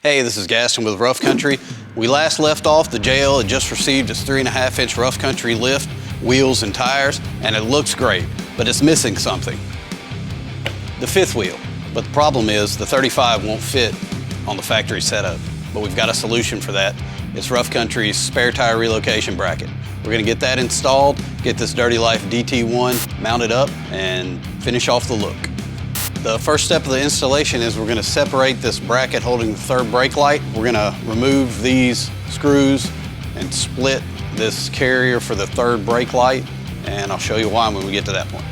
Hey, this is Gaston with Rough Country. We last left off, the JL had just received its 3.5-inch Rough Country lift, wheels and tires, and it looks great, but it's missing something. The fifth wheel. But the problem is the 35 won't fit on the factory setup. But we've got a solution for that. It's Rough Country's spare tire relocation bracket. We're gonna get that installed, get this Dirty Life DT1 mounted up, and finish off the look. The first step of the installation is we're going to separate this bracket holding the third brake light. We're going to remove these screws and split this carrier for the third brake light, and I'll show you why when we get to that point.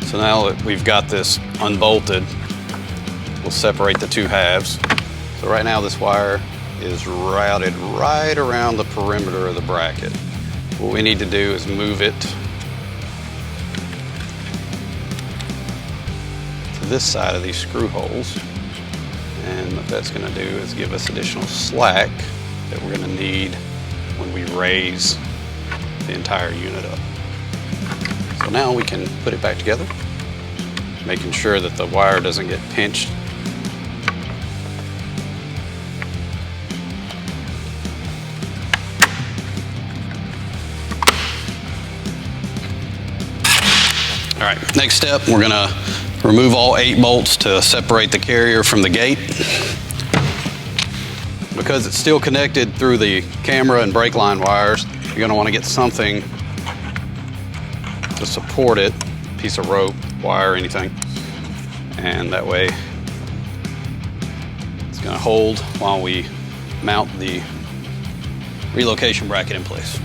So now that we've got this unbolted, we'll separate the two halves. So right now this wire is routed right around the perimeter of the bracket. What we need to do is move it this side of these screw holes, and what that's going to do is give us additional slack that we're going to need when we raise the entire unit up. So now we can put it back together, making sure that the wire doesn't get pinched. All right, next step, we're going to remove all 8 bolts to separate the carrier from the gate. Because it's still connected through the camera and brake line wires, you're going to want to get something to support it, a piece of rope, wire, anything. And that way it's going to hold while we mount the relocation bracket in place.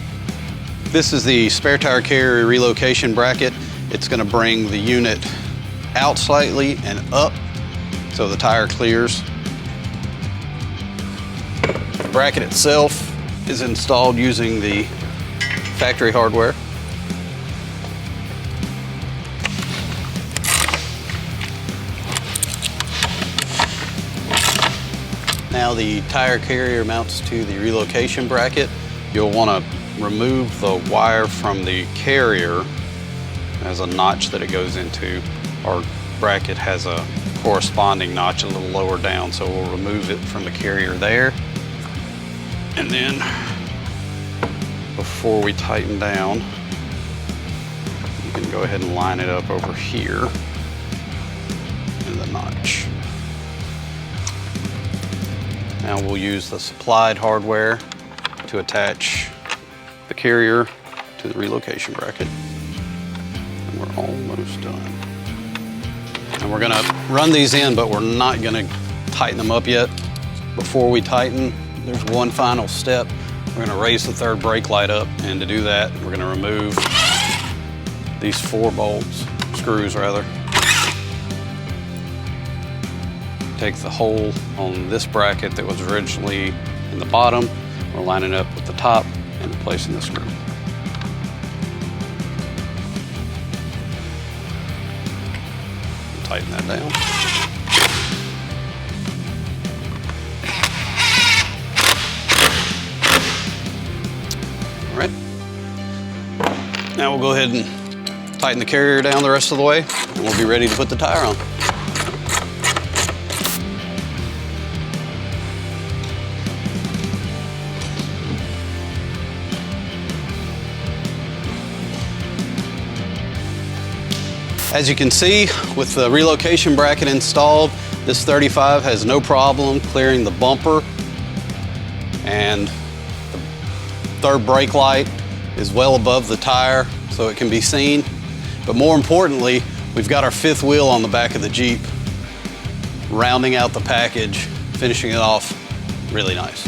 This is the spare tire carrier relocation bracket. It's going to bring the unit out slightly and up so the tire clears. The bracket itself is installed using the factory hardware. Now the tire carrier mounts to the relocation bracket. You'll want to remove the wire from the carrier. There's a notch that it goes into. Our bracket has a corresponding notch a little lower down, so we'll remove it from the carrier there. And then, before we tighten down, you can go ahead and line it up over here in the notch. Now we'll use the supplied hardware to attach the carrier to the relocation bracket. And we're almost done. And we're gonna run these in, but we're not gonna tighten them up yet. Before we tighten, there's one final step. We're gonna raise the third brake light up, and to do that, we're gonna remove these 4 screws rather. Take the hole on this bracket that was originally in the bottom, we're lining up with the top and replacing the screw. Tighten that down. All right. Now we'll go ahead and tighten the carrier down the rest of the way, and we'll be ready to put the tire on. As you can see, with the relocation bracket installed, this 35 has no problem clearing the bumper, and the third brake light is well above the tire so it can be seen. But more importantly, we've got our 5th wheel on the back of the Jeep, rounding out the package, finishing it off really nice.